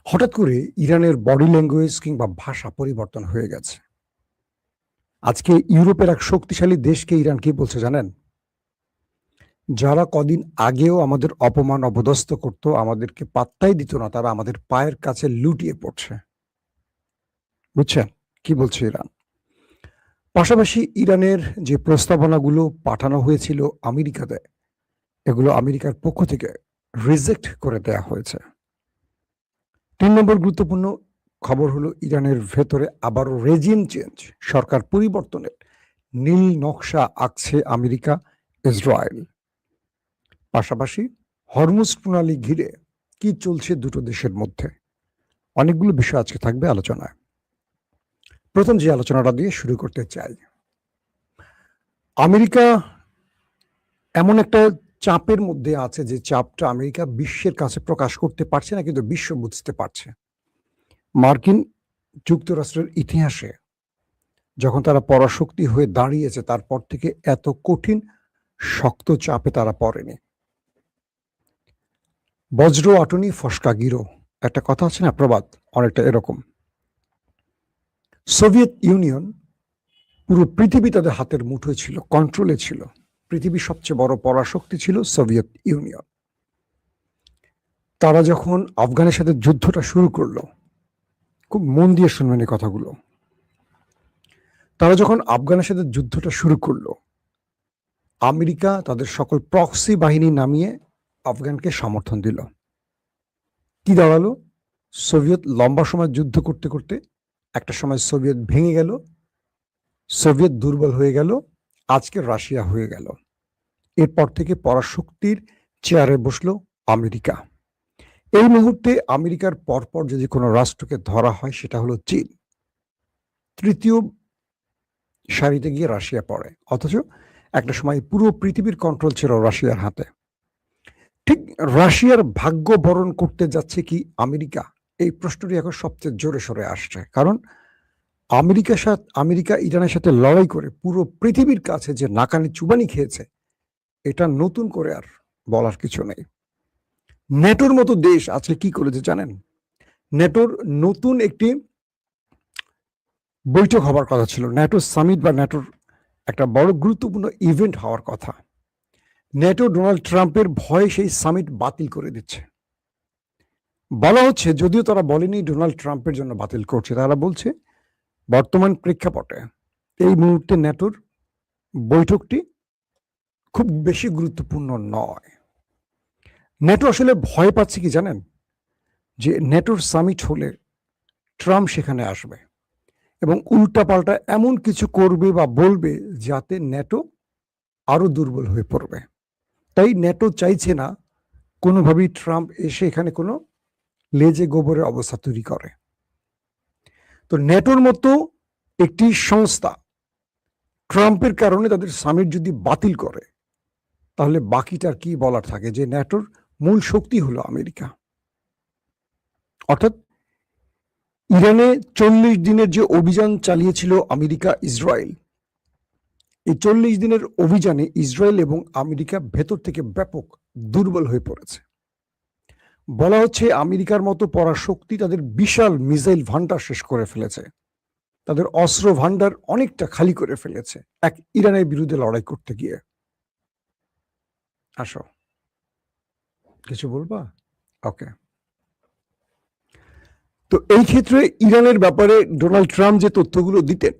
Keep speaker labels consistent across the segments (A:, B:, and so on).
A: হঠাৎ করে ইরানের বডি ল্যাঙ্গুয়েজ কিংবা ভাষা পরিবর্তন হয়ে গেছে। আজকে ইউরোপের এক শক্তিশালী দেশকে ইরান কি বলছে জানেন? যারা কদিন আগেও আমাদের অপমান অপদস্থ করত, আমাদেরকে পাত্তাই দিত না, তারা আমাদের পায়ের কাছে লুটিয়ে পড়ছে। বুঝছেন কি বলছে ইরান? পাশাপাশি ইরানের যে প্রস্তাবনাগুলো পাঠানো হয়েছিল আমেরিকাতে, এগুলো আমেরিকার পক্ষ থেকে রিজেক্ট করে দেয়া হয়েছে। ৩ নম্বর গুরুত্বপূর্ণ খবর হলো ইরানের ভেতরে আবারও রেজিম চেঞ্জ, সরকার পরিবর্তনের নীল নকশা আঁকছে আমেরিকা, ইসরায়েল। পাশাপাশি হরমুজ প্রণালী ঘিরে কি চলছে দুটো দেশের মধ্যে, অনেকগুলো বিষয় আজকে থাকবে আলোচনায়। প্রথম যে আলোচনাটা দিয়ে শুরু করতে চাই, আমেরিকা এমন একটা চাপের মধ্যে আছে যে চাপটা আমেরিকা বিশ্বের কাছে প্রকাশ করতে পারছে না, কিন্তু বিশ্ব বুঝতে পারছে। মার্কিন যুক্তরাষ্ট্রের ইতিহাসে যখন তারা পরাশক্তি হয়ে দাঁড়িয়েছে, তারপর থেকে এত কঠিন শক্ত চাপে তারা পড়েনি। বজ্র আটনি ফসকা গিরো, একটা কথা আছে না, প্রবাদ, অনেকটা এরকম। সোভিয়েত ইউনিয়ন, পুরো পৃথিবী তাদের হাতের মুঠোয় ছিল, কন্ট্রোলে ছিল। পৃথিবীর সবচেয়ে বড় পরাশক্তি ছিল সোভিয়েত ইউনিয়ন। তারা যখন আফগানের সাথে যুদ্ধটা শুরু করলো, খুব মন দিয়ে শুনবেন এই কথাগুলো, তারা যখন আফগানের সাথে যুদ্ধটা শুরু করলো, আমেরিকা তাদের সকল প্রক্সি বাহিনী নামিয়ে আফগানকে সমর্থন দিল। কি দাঁড়ালো? সোভিয়েত লম্বা সময় যুদ্ধ করতে করতে একটা সময় সোভিয়েত ভেঙে গেল, সোভিয়েত দুর্বল হয়ে গেল, আজকে রাশিয়া হয়ে গেল। এরপর থেকে পরাশক্তির চেয়ারে বসলো আমেরিকা। এই মুহূর্তে আমেরিকার পরপর যদি কোনো রাষ্ট্রকে ধরা হয়, সেটা হলো চীন। তৃতীয় সারিতে গিয়ে রাশিয়া পড়ে, অথচ একটা সময় পুরো পৃথিবীর কন্ট্রোল ছিল রাশিয়ার হাতে। ঠিক রাশিয়ার ভাগ্য বরণ করতে যাচ্ছে কি আমেরিকা? এই প্রশ্নটি এখন সবচেয়ে জোরে সরে আসছে, কারণ আমেরিকা ইরানের সাথে লড়াই করে পুরো পৃথিবীর কাছে যে নাকানি চুবানি খেয়েছে, এটা নতুন করে আর বলার কিছু নেই। ন্যাটোর মতো দেশ আজকে কি করেছে জানেন? ন্যাটোর নতুন একটি বৈঠক হবার কথা ছিল, ন্যাটো সামিট বা ন্যাটোর একটা বড় গুরুত্বপূর্ণ ইভেন্ট হওয়ার কথা। ন্যাটো ডোনাল্ড ট্রাম্পের ভয়ে সেই সামিট বাতিল করে দিচ্ছে। বলা হচ্ছে, যদিও তারা বলেনি ডোনাল্ড ট্রাম্পের জন্য বাতিল করছে, তারা বলছে বর্তমান প্রেক্ষাপটে এই মুহূর্তে ন্যাটোর বৈঠকটি খুব বেশি গুরুত্বপূর্ণ নয়। ন্যাটো আসলে ভয় পাচ্ছে কি জানেন? যে ন্যাটোর সামিট হলে ট্রাম্প সেখানে আসবে এবং উল্টাপাল্টা এমন কিছু করবে বা বলবে যাতে ন্যাটো আরো দুর্বল হয়ে পড়বে। তাই ন্যাটো চাইছে না কোনোভাবেই ট্রাম্প এসে এখানে কোনো লেজে গোবরের অবস্থা তৈরি করে। তো ন্যাটোর মতো একটি সংস্থা ট্রাম্পের কারণে তাদের সামিট যদি বাতিল করে, তাহলে বাকিটার কি বলার থাকে? যে ন্যাটোর মূল শক্তি হলো আমেরিকা। অর্থাৎ ইরানে 40 দিনের যে অভিযান চালিয়েছিল আমেরিকা ইসরায়েল, এই 40 দিনের অভিযানে ইসরায়েল এবং আমেরিকা ভেতর থেকে ব্যাপক দুর্বল হয়ে পড়েছে। বলা হচ্ছে আমেরিকার মতো পরাশক্তি তাদের বিশাল মিসাইল ভান্ডার শেষ করে ফেলেছে, তাদের অস্ত্র ভান্ডার অনেকটা খালি করে ফেলেছে এক ইরানের বিরুদ্ধে লড়াই করতে গিয়ে। আসো, কিছু বলবা? ওকে। তো এই ক্ষেত্রে ইরানের ব্যাপারে ডোনাল্ড ট্রাম্প যে তথ্যগুলো দিতেন,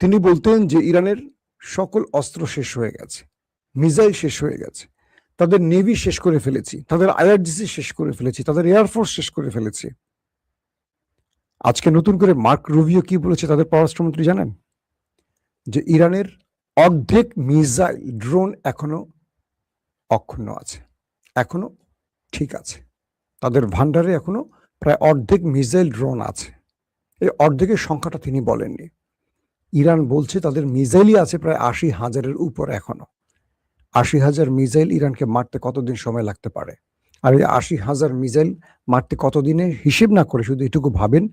A: তিনি বলতেন যে ইরানের সকল অস্ত্র শেষ হয়ে গেছে, মিসাইল শেষ হয়ে গেছে, তাদের নেভি শেষ করে ফেলেছি, তাদের আইআরজিসি শেষ করে ফেলেছি, তাদের এয়ারফোর্স শেষ করে ফেলেছি। আজকে নতুন করে মার্ক রুবিও কি বলেছে, তাদের পররাষ্ট্রমন্ত্রী, জানেন? যে ইরানের অর্ধেক মিসাইল ড্রোন এখনো অক্ষুণ্ণ আছে, এখনো ঠিক আছে, তাদের ভান্ডারে এখনো প্রায় অর্ধেক মিসাইল ড্রোন আছে। এই অর্ধেকের সংখ্যাটা তিনি বলেননি। ইরান বলছে তাদের মিসাইলই আছে প্রায় 80,000-এর উপর এখনো। 80,000 মিসাইল ইরানকে মারতে কতদিন সময় লাগতে পারে? আর এই 80,000 মিসাইল মারতে কতদিনে হিসেব না করে শুধু এটুকু ভাবেন,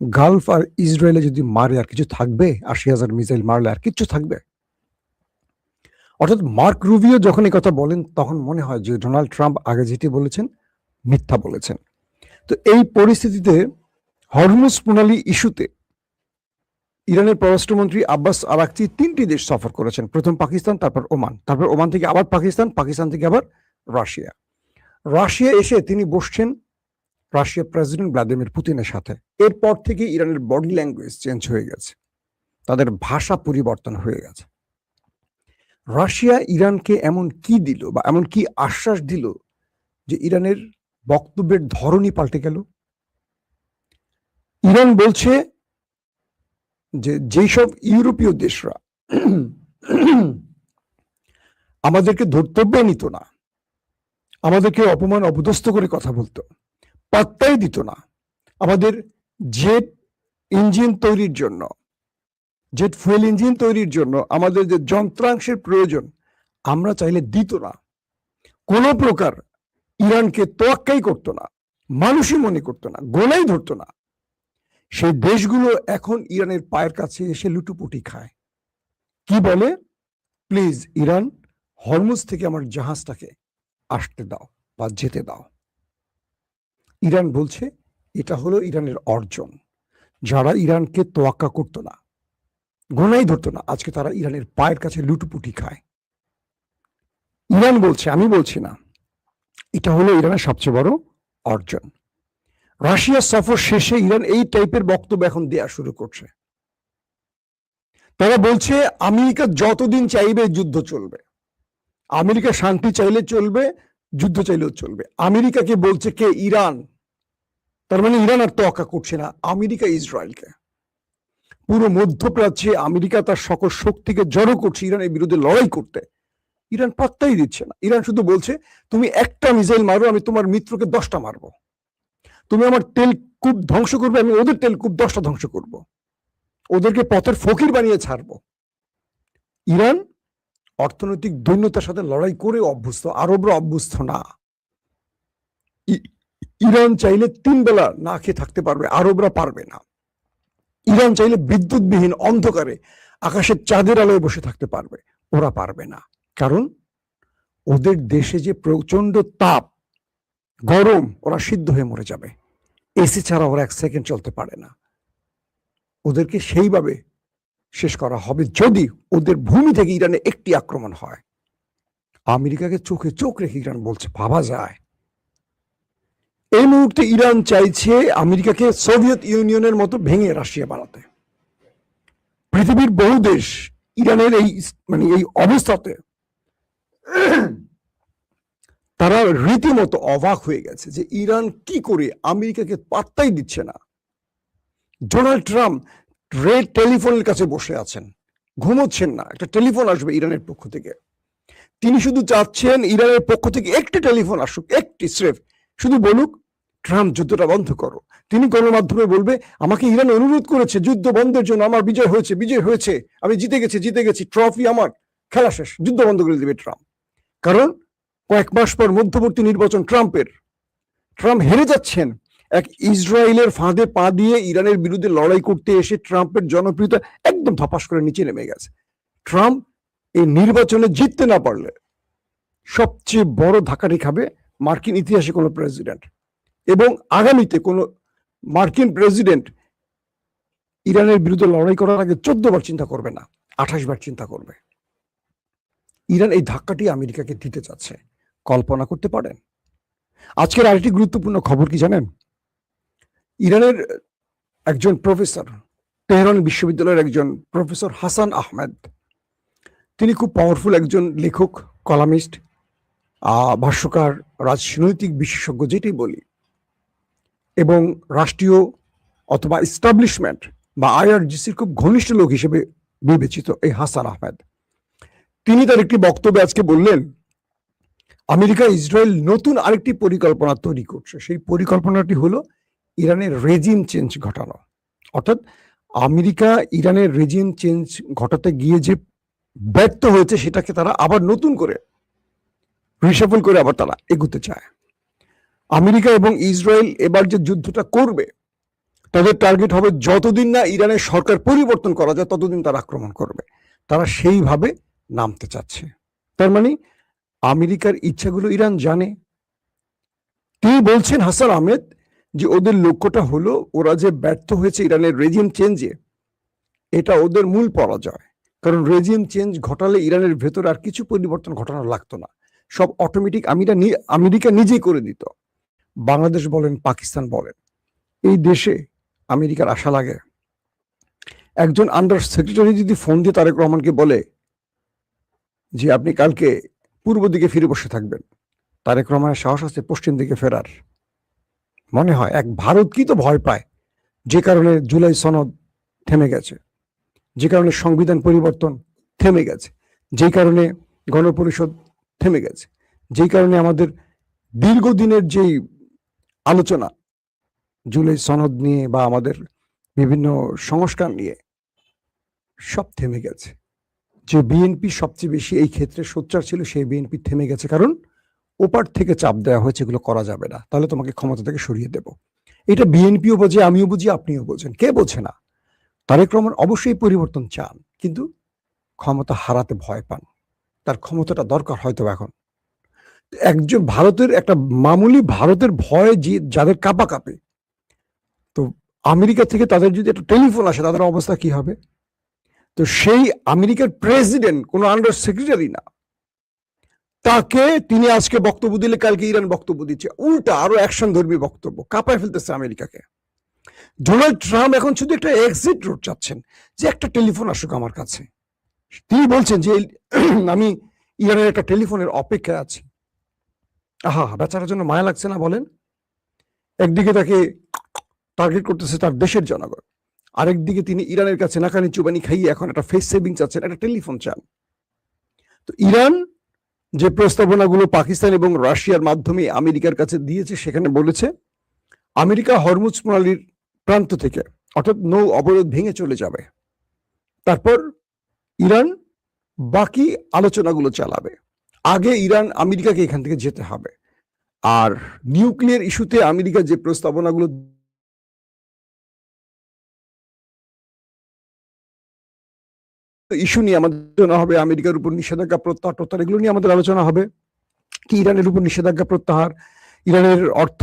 A: গালফ আর ইসরায়েলে যদি মারে আর কিছু থাকবে? 80,000 মিসাইল মারলে আর কিচ্ছু থাকবে? অর্থাৎ মার্ক রুবিও যখন এই কথা বলেন, তখন মনে হয় যে ডোনাল্ড ট্রাম্প আগে যেটি বলেছেন মিথ্যা বলেছেন। তো এই পরিস্থিতিতে হরমুজ প্রণালী ইস্যুতে ইরানের পররাষ্ট্রমন্ত্রী আব্বাস আরাকচি 3টি দেশ সফর করেছেন। প্রথম পাকিস্তান, তারপর ওমান, তারপর ওমান থেকে আবার পাকিস্তান, পাকিস্তান থেকে আবার রাশিয়া। রাশিয়া এসে তিনি বসছেন রাশিয়া প্রেসিডেন্ট ভ্লাদিমির পুতিনের সাথে। এরপর থেকে ইরানের বডি ল্যাঙ্গুয়েজ চেঞ্জ হয়ে গেছে, তাদের ভাষা পরিবর্তন হয়ে গেছে। রাশিয়া ইরানকে এমন কি দিল বা এমন কি আশ্বাস দিল যে ইরানের বক্তব্যের ধরনই পাল্টে গেল? ইরান বলছে যে যেসব ইউরোপীয় দেশরা আমাদেরকে ধর্তব্যে নিত না, আমাদেরকে অপমান অপদস্থ করে কথা বলতো, পাত্তাই দিত না, আমাদের জেট ইঞ্জিন তৈরির জন্য, জেট ফুয়েল ইঞ্জিন তৈরির জন্য আমাদের যে যন্ত্রাংশের প্রয়োজন আমরা চাইলে দিত না, কোনো প্রকার ইরানকে তোয়াক্কাই করতো না, মানুষই মনে করতো না, গোনাই ধরতো না, সেই দেশগুলো এখন ইরানের পায়ের কাছে এসে লুটুপুটি খায়। কি বলে? প্লিজ ইরান, হরমুজ থেকে আমার জাহাজটাকে আসতে দাও বা যেতে দাও। ইরান বলছে এটা হলো ইরানের অর্জন। যারা ইরানকে তোয়াক্কা করতো না, গোনাই ধরতো না, আজকে তারা ইরানের পায়ের কাছে লুটুপুটি খায়। ইরান বলছে, আমি বলছি না, এটা হলো ইরানের সবচেয়ে বড় অর্জন। রাশিয়া সফর শেষে ইরান এই টাইপের বক্তব্য এখন দেয়া শুরু করছে। তারা বলছে আমেরিকা যতদিন চাইবে যুদ্ধ চলবে, আমেরিকা শান্তি চাইলে চলবে, যুদ্ধ চাইলেও চলবে। আমেরিকাকে বলছে কে? ইরান। তার মানে ইরান আর তোয়াক্কা করছে না, আমেরিকা ইসরায়েলকে। পুরো মধ্যপ্রাচ্যে আমেরিকা তার সকল শক্তিকে জড়ো করছে ইরানের বিরুদ্ধে লড়াই করতে। ইরান পাত্তাই দিচ্ছে না। ইরান শুধু বলছে তুমি একটা মিসাইল মারো, আমি তোমার মিত্রকে 10টা মারবো। তুমি আমার তেলকূপ ধ্বংস করবে, আমি ওদের তেলকূপ 10টা ধ্বংস করব, ওদেরকে পথের ফকির বানিয়ে ছাড়বো। ইরান অর্থনৈতিক দৈন্যতার সাথে লড়াই করে অভ্যস্ত, আরবরা অভ্যস্ত না। ইরান চাইলে 3 বেলা না খেয়ে থাকতে পারবে, আরবরা পারবে না। ইরান চাইলে বিদ্যুৎবিহীন অন্ধকারে আকাশের চাঁদের আলোয় বসে থাকতে পারবে, ওরা পারবে না। কারণ ওদের দেশে যে প্রচন্ড তাপ, গরম, ওরা সিদ্ধ হয়ে মরে যাবে। এসি ছাড়া ওরা 1 সেকেন্ড চলতে পারে না। ওদেরকে সেইভাবে শেষ করা হবে যদি ওদের ভূমি থেকে ইরানে একটি আক্রমণ হয়। আমেরিকাকে চোখে চোখ রেখে ইরান বলছে, ভাবা যায়। এই মুহূর্তে ইরান চাইছে আমেরিকাকে সোভিয়েত ইউনিয়নের মতো ভেঙে রাশিয়া বানাতে। পৃথিবীর বহু দেশ ইরানের এই অবস্থাতে তারা রীতিমতো অবাক হয়ে গেছে যে ইরান কি করে আমেরিকাকে পাত্তাই দিচ্ছে না। ডোনাল্ড ট্রাম্প রেড টেলিফোনের কাছে বসে আছেন, ঘুমোচ্ছেন না। একটা টেলিফোন আসবে ইরানের পক্ষ থেকে, তিনি শুধু চাচ্ছেন ইরানের পক্ষ থেকে একটি টেলিফোন আসুক, একটি স্রেফ, শুধু বলুক ট্রাম্প যুদ্ধটা বন্ধ করো। তিনি গণমাধ্যমে বলবে আমাকে ইরান অনুরোধ করেছে যুদ্ধ বন্ধের জন্য, আমার বিজয় হয়েছে, বিজয় হয়েছে, আমি জিতে গেছি, ট্রফি আমার, খেলা শেষ, যুদ্ধ বন্ধ করে দেবে ট্রাম্প। কারণ কয়েক মাস পর মধ্যবর্তী নির্বাচন ট্রাম্পের, ট্রাম্প হেরে যাচ্ছেন। এক ইসরায়েলের ফাঁদে পা দিয়ে ইরানের বিরুদ্ধে লড়াই করতে এসে ট্রাম্পের জনপ্রিয়তা একদম ধপাস করে নিচে নেমে গেছে। ট্রাম্প এই নির্বাচনে জিততে না পারলে সবচেয়ে বড় ধাক্কাটি খাবে মার্কিন ইতিহাসে কোনো প্রেসিডেন্ট, এবং আগামীতে কোনো মার্কিন প্রেসিডেন্ট ইরানের বিরুদ্ধে লড়াই করার আগে 14 বার চিন্তা করবে না, 28 বার চিন্তা করবে। ইরান এই ধাক্কাটি আমেরিকাকে দিতে চাচ্ছে, কল্পনা করতে পারেন? আজকের আরেকটি গুরুত্বপূর্ণ খবর কি জানেন? ইরানের একজন প্রফেসর, তেহরান বিশ্ববিদ্যালয়ের একজন প্রফেসর হাসান আহমেদ, তিনি খুব পাওয়ারফুল একজন লেখক, কলামিস্ট, ভাষ্যকার, রাজনৈতিক বিশেষজ্ঞ যেটাই বলি, এবং রাষ্ট্রীয় অথবা এস্টাবলিশমেন্ট বা আইআরজিসির খুব ঘনিষ্ঠ লোক হিসেবে বিবেচিত এই হাসান আহমেদ, তিনি তার একটি বক্তব্যে আজকে বললেন আমেরিকা ইসরায়েল নতুন আরেকটি পরিকল্পনা তৈরি করছে। সেই পরিকল্পনাটি হলো ইরানের রেজিম চেঞ্জ ঘটানো। অর্থাৎ আমেরিকা ইরানের রেজিম চেঞ্জ ঘটাতে গিয়ে যে ব্যর্থ হয়েছে সেটাকে তারা আবার নতুন করে রিশাফল করে আবার তারা এগোতে চায়। আমেরিকা এবং ইসরায়েল এবার যে যুদ্ধটা করবে তাদের টার্গেট হবে যতদিন না ইরানের সরকার পরিবর্তন করা যায় ততদিন তারা আক্রমণ করবে। তারা সেইভাবে নামতে চাচ্ছে। তার মানে আমেরিকার ইচ্ছাগুলো ইরান জানে। তিনি বলছেন হাসান আহমেদ যে ওদের লক্ষ্যটা হলো ওরা যে ব্যর্থ হয়েছে ইরানের রেজিম চেঞ্জে, এটা ওদের মূল পরাজয়। কারণ রেজিম চেঞ্জ ঘটালে ইরানের ভেতরে আর কিছু পরিবর্তন ঘটানো লাগতো না, সব অটোমেটিক আমেরিকা নিজেই করে দিত। বাংলাদেশ বলেন, পাকিস্তান বলেন, এই দেশে আমেরিকার আশা লাগে? একজন আন্ডার সেক্রেটারি যদি ফোন দিয়ে তারেক রহমানকে বলে যে আপনি কালকে পূর্ব দিকে ফিরে বসে থাকবেন, তারেক রহমানের সাহস আছে পশ্চিম দিকে ফেরার? মনে হয় এক ভারত কি তো ভয় পায়, যে কারণে জুলাই সনদ থেমে গেছে, যে কারণে সংবিধান পরিবর্তন থেমে গেছে, যে কারণে গণপরিষদ থেমে গেছে, যে কারণে আমাদের দীর্ঘদিনের যেই আলোচনা জুলাই সনদ নিয়ে বা আমাদের বিভিন্ন সংস্কার নিয়ে সব থেমে গেছে। যে বিএনপি সবচেয়ে বেশি এই ক্ষেত্রে সোচ্চার ছিল, সেই বিএনপি থেমে গেছে, কারণ ওপার থেকে চাপ দেওয়া হয়েছে এগুলো করা যাবে না, তাহলে তোমাকে ক্ষমতা থেকে সরিয়ে দেব। এটা বিএনপিও বোঝে, আমিও বুঝি, আপনিও বোঝেন, কে বোঝে না? তারেক রহমান অবশ্যই পরিবর্তন চান, কিন্তু ক্ষমতা হারাতে ভয় পান। তার ক্ষমতাটা দরকার হয়তো এখন। একজন ভারতের একটা মামুলি ভারতের ভয় যে যাদের কাঁপা কাঁপে, তো আমেরিকা থেকে তাদের যদি একটা টেলিফোন আসে তাদের অবস্থা কি হবে? তো সেই আমেরিকার প্রেসিডেন্ট কোনো আন্ডার সেক্রেটারি না, তাকে তিনি আজকে বক্তব্য দিলে কালকে ইরান বক্তব্য দিচ্ছে, উল্টা আরো অ্যাকশন ধর্মী বক্তব্য, কাঁপায় ফেলতেছে আমেরিকাকে। ডোনাল্ড ট্রাম্প এখন শুধু একটা এক্সিট রুট চাচ্ছেন, যে একটা টেলিফোন আসুক আমার কাছে। তিনি বলছেন যে আমি ইরানের একটা টেলিফোনের অপেক্ষায় আছি। আহা, বেচারার জন্য মায়া লাগছে না বলেন? একদিকে তাকে টার্গেট করতেছে তার দেশের জনগণ, আরেকদিকে তিনি ইরানের কাছে নাকানি চুবানি খাইয়ে এখন একটা ফেস সেভিং চাচ্ছেন, একটা টেলিফোন চান। তো ইরান যে প্রস্তাবনাগুলো পাকিস্তান এবং রাশিয়ার মাধ্যমে আমেরিকার কাছে দিয়েছে, সেখানে বলেছে আমেরিকা হরমুজ প্রণালীর প্রান্ত থেকে, অর্থাৎ নৌ অবরোধ ভেঙে চলে যাবে, তারপর ইরান বাকি আলোচনাগুলো চালাবে। আগে ইরান আমেরিকাকে এখান থেকে যেতে হবে। আর নিউক্লিয়ার ইস্যুতে আমেরিকা যে প্রস্তাবনাগুলো ইস্যু নিয়ে আমাদের আলোচনা হবে, আমেরিকার উপর নিষেধাজ্ঞা প্রত্যাহার, এগুলো নিয়ে আমাদের আলোচনা হবে। কি ইরানের উপর নিষেধাজ্ঞা প্রত্যাহার, ইরানের অর্থ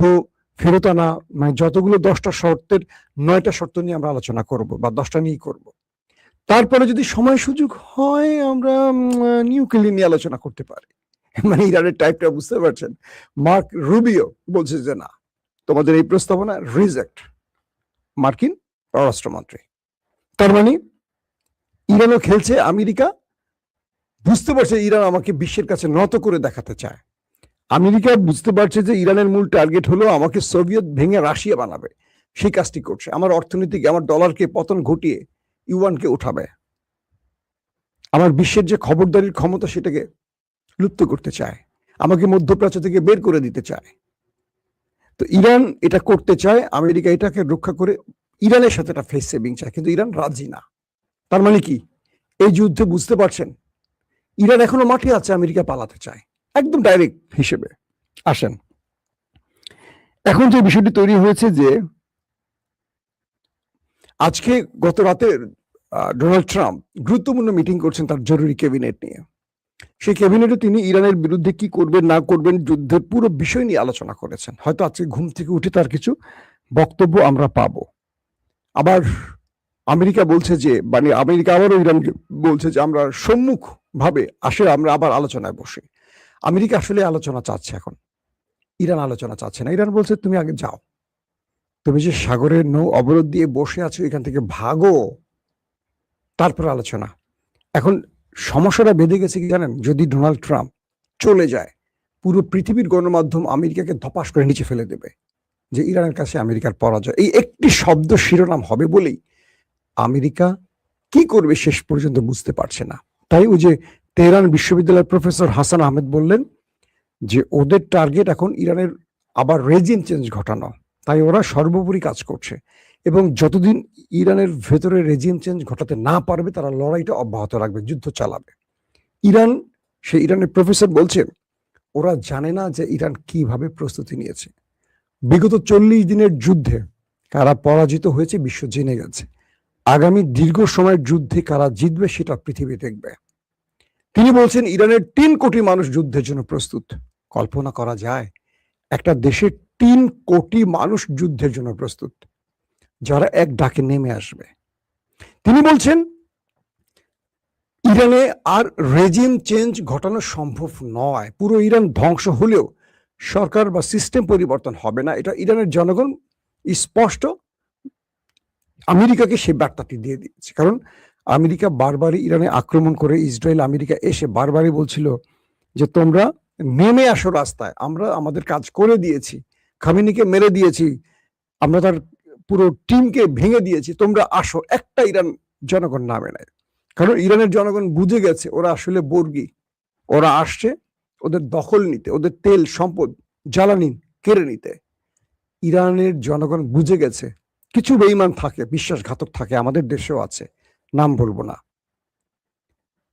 A: ফেরত আনা, মানে যতগুলো 10টা শর্তের 9টা শর্ত নিয়ে আমরা আলোচনা করব, বা 10টা নিয়েই করব। তারপরে যদি সময় সুযোগ হয় আমরা নিউক্লিয়ার নিয়ে আলোচনা করতে পারি। মানে ইরানের টাইপটা বুঝতে পারছেন? মার্ক রুবিও বলছে যে না, তোমাদের এই প্রস্তাবনা রিজেক্ট, মার্কিন পররাষ্ট্রমন্ত্রী। তার মানে ইরানও খেলছে, আমেরিকা বুঝতে পারছে ইরান আমাকে বিশ্বের কাছে নত করে দেখাতে চায়। আমেরিকা বুঝতে পারছে যে ইরানের মূল টার্গেট হলো আমাকে সোভিয়েত ভেঙে রাশিয়া বানাবে, সেই কাজটি করছে। আমার অর্থনীতিক, আমার ডলারকে পতন ঘটিয়ে ইউয়ানকে উঠাবে, আমার বিশ্বের যে খবরদারির ক্ষমতা সেটাকে লুপ্ত করতে চায়, আমাকে মধ্যপ্রাচ্য থেকে বের করে দিতে চায়। তো ইরান এটা করতে চায়, আমেরিকা এটাকে রক্ষা করে ইরানের সাথে একটা ফেস সেভিং চায়, কিন্তু ইরান রাজি না। তার মানে কি, এই যুদ্ধে বুঝতে পারছেন ইরান এখনো মাঠে আছে, আমেরিকা পালাতে চায়, একদম ডাইরেক্ট হিসেবে। আসেন, এখন যে বিষয়টি তৈরি হয়েছে যে আজকে গত রাতে ডোনাল্ড ট্রাম্প গুরুত্বপূর্ণ মিটিং করছেন তার জরুরি ক্যাবিনেট নিয়ে। সেই ক্যাবিনেটে তিনি ইরানের বিরুদ্ধে কি করবেন না করবেন, যুদ্ধের পুরো বিষয় নিয়ে আলোচনা করেছেন। হয়তো আজকে ঘুম থেকে উঠে তার কিছু বক্তব্য আমরা পাবো। আবার আমেরিকা বলছে যে, মানে আমেরিকা আবারও ইরানকে বলছে যে আমরা সম্মুখ ভাবে আসে আমরা আবার আলোচনায় বসে। আমেরিকা আসলে আলোচনা চাচ্ছে এখন, ইরান আলোচনা চাচ্ছে না। ইরান বলছে তুমি আগে যাও, তুমি যে সাগরের নৌ অবরোধ দিয়ে বসে আছো এখান থেকে ভাগো, তারপর আলোচনা। এখন সমস্যাটা বেঁধে গেছে কি জানেন? যদি ডোনাল্ড ট্রাম্প চলে যায়, পুরো পৃথিবীর গণমাধ্যম আমেরিকাকে ধপাস করে নিচে ফেলে দেবে, যে ইরানের কাছে আমেরিকার পরাজয়। এই একটি শব্দ শিরোনাম হবে বলেই আমেরিকা কি করবে শেষ পর্যন্ত বুঝতে পারছে না। তাই ওই যে তেহরান বিশ্ববিদ্যালয়ের প্রফেসর হাসান আহমেদ বললেন যে ওদের টার্গেট এখন ইরানের আবার রেজিম চেঞ্জ ঘটানো, তাই ওরা সর্বোপরি কাজ করছে, এবং যতদিন ইরানের ভেতরে রেজিম চেঞ্জ ঘটাতে না পারবে তারা লড়াইটা অব্যাহত রাখবে, যুদ্ধ চালাবে। ইরান, সে ইরানের প্রফেসর বলছে ওরা জানে না যে ইরান কিভাবে প্রস্তুতি নিয়েছে। বিগত 40 দিনের যুদ্ধে কারা পরাজিত হয়েছে বিশ্ব জেনে গেছে। আগামী দীর্ঘ সময়ের যুদ্ধে কারা জিতবে সেটা পৃথিবী দেখবে। তিনি বলছেন ইরানের 3 কোটি মানুষ যুদ্ধের জন্য প্রস্তুত। কল্পনা করা যায় একটা দেশের 3 কোটি মানুষ যুদ্ধের জন্য প্রস্তুত, যারা এক ডাকে নেমে আসবে। তিনি বলছেন ইরানে আর রেজিম চেঞ্জ ঘটানো সম্ভব নয়, পুরো ইরান ধ্বংস হলেও সরকার বা সিস্টেম পরিবর্তন হবে না, এটা ইরানের জনগণ স্পষ্ট আমেরিকাকে সেই বার্তাটি দিয়ে দিয়েছে। কারণ আমেরিকা বারবারই ইরানে আক্রমণ করে, ইসরায়েল আমেরিকা এসে বারবারই বলছিল যে তোমরা নেমে আসো রাস্তায়, আমরা আমাদের কাজ করে দিয়েছি, খামেনিকে মেরে দিয়েছি, আমরা তার পুরো টিমকে ভেঙে দিয়েছি, তোমরা আসো। একটা ইরান জনগণ নামে নেয়, কারণ ইরানের জনগণ বুঝে গেছে ওরা আসলে বর্গী, ওরা আসছে ওদের দখল নিতে, ওদের তেল সম্পদ জ্বালানি কেড়ে নিতে। ইরানের জনগণ বুঝে গেছে কিছু বেঈমান থাকে, বিশ্বাসঘাতক থাকে, আমাদের দেশেও আছে, নাম বলবো না।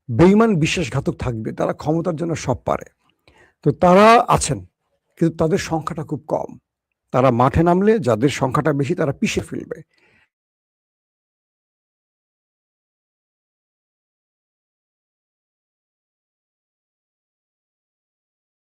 A: বেঈমান বিশ্বাসঘাতক থাকবে, তারা ক্ষমতার জন্য সব পারে, তো তারা আছেন, কিন্তু তাদের সংখ্যাটা খুব কম। তারা মাঠে নামলে যাদের সংখ্যাটা বেশি তারা পিষে ফেলবে।